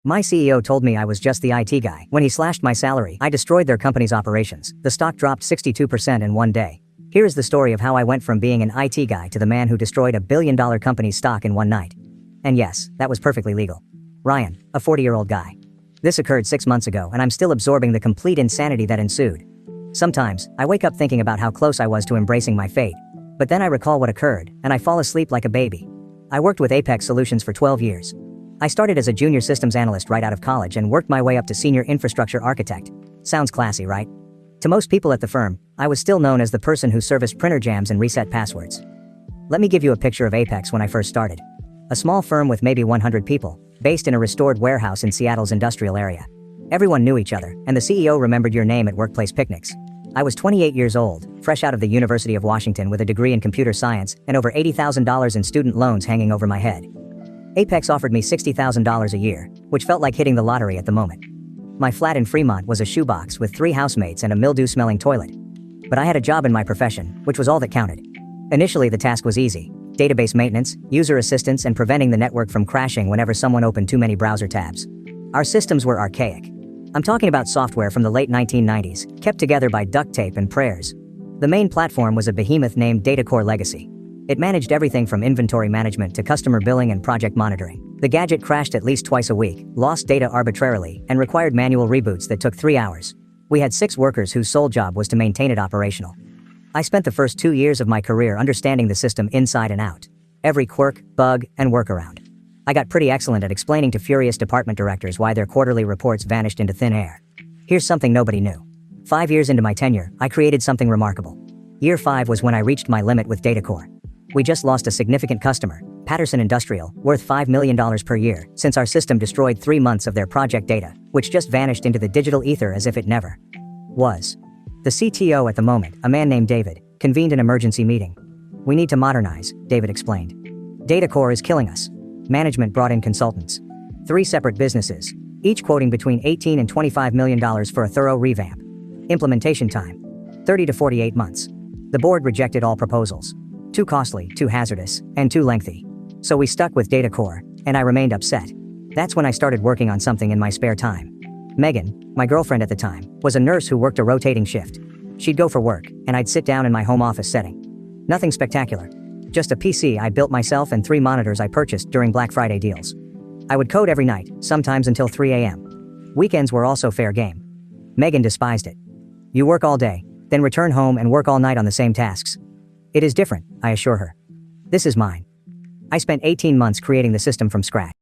My CEO told me I was just the IT guy. When he slashed my salary, I destroyed their company's operations. The stock dropped 62% in one day. Here is the story of how I went from being an IT guy to the man who destroyed a billion-dollar company's stock in one night. And yes, that was perfectly legal. Ryan, a 40-year-old guy. This occurred 6 months ago and I'm still absorbing the complete insanity that ensued. Sometimes, I wake up thinking about how close I was to embracing my fate. But then I recall what occurred, and I fall asleep like a baby. I worked with Apex Solutions for 12 years. I started as a junior systems analyst right out of college and worked my way up to senior infrastructure architect. Sounds classy, right? To most people at the firm, I was still known as the person who serviced printer jams and reset passwords. Let me give you a picture of Apex when I first started. A small firm with maybe 100 people, based in a restored warehouse in Seattle's industrial area. Everyone knew each other, and the CEO remembered your name at workplace picnics. I was 28 years old, fresh out of the University of Washington with a degree in computer science and over $80,000 in student loans hanging over my head. Apex offered me $60,000 a year, which felt like hitting the lottery at the moment. My flat in Fremont was a shoebox with 3 housemates and a mildew-smelling toilet. But I had a job in my profession, which was all that counted. Initially, the task was easy: database maintenance, user assistance, and preventing the network from crashing whenever someone opened too many browser tabs. Our systems were archaic. I'm talking about software from the late 1990s, kept together by duct tape and prayers. The main platform was a behemoth named DataCore Legacy. It managed everything from inventory management to customer billing and project monitoring. The gadget crashed at least twice a week, lost data arbitrarily, and required manual reboots that took 3 hours. We had 6 workers whose sole job was to maintain it operational. I spent the first 2 years of my career understanding the system inside and out. Every quirk, bug, and workaround. I got pretty excellent at explaining to furious department directors why their quarterly reports vanished into thin air. Here's something nobody knew. 5 years into my tenure, I created something remarkable. Year 5 was when I reached my limit with DataCore. We just lost a significant customer, Patterson Industrial, worth $5 million per year, since our system destroyed 3 months of their project data, which just vanished into the digital ether as if it never was. The CTO at the moment, a man named David, convened an emergency meeting. "We need to modernize," David explained. "DataCore is killing us." Management brought in consultants. 3 separate businesses, each quoting between $18 and $25 million for a thorough revamp. Implementation time: 30 to 48 months. The board rejected all proposals. Too costly, too hazardous, and too lengthy. So we stuck with DataCore, and I remained upset. That's when I started working on something in my spare time. Megan, my girlfriend at the time, was a nurse who worked a rotating shift. She'd go for work, and I'd sit down in my home office setting. Nothing spectacular. Just a PC I built myself and 3 monitors I purchased during Black Friday deals. I would code every night, sometimes until 3 a.m. Weekends were also fair game. Megan despised it. You work all day, then return home and work all night on the same tasks. It is different, I assure her. This is mine. I spent 18 months creating the system from scratch.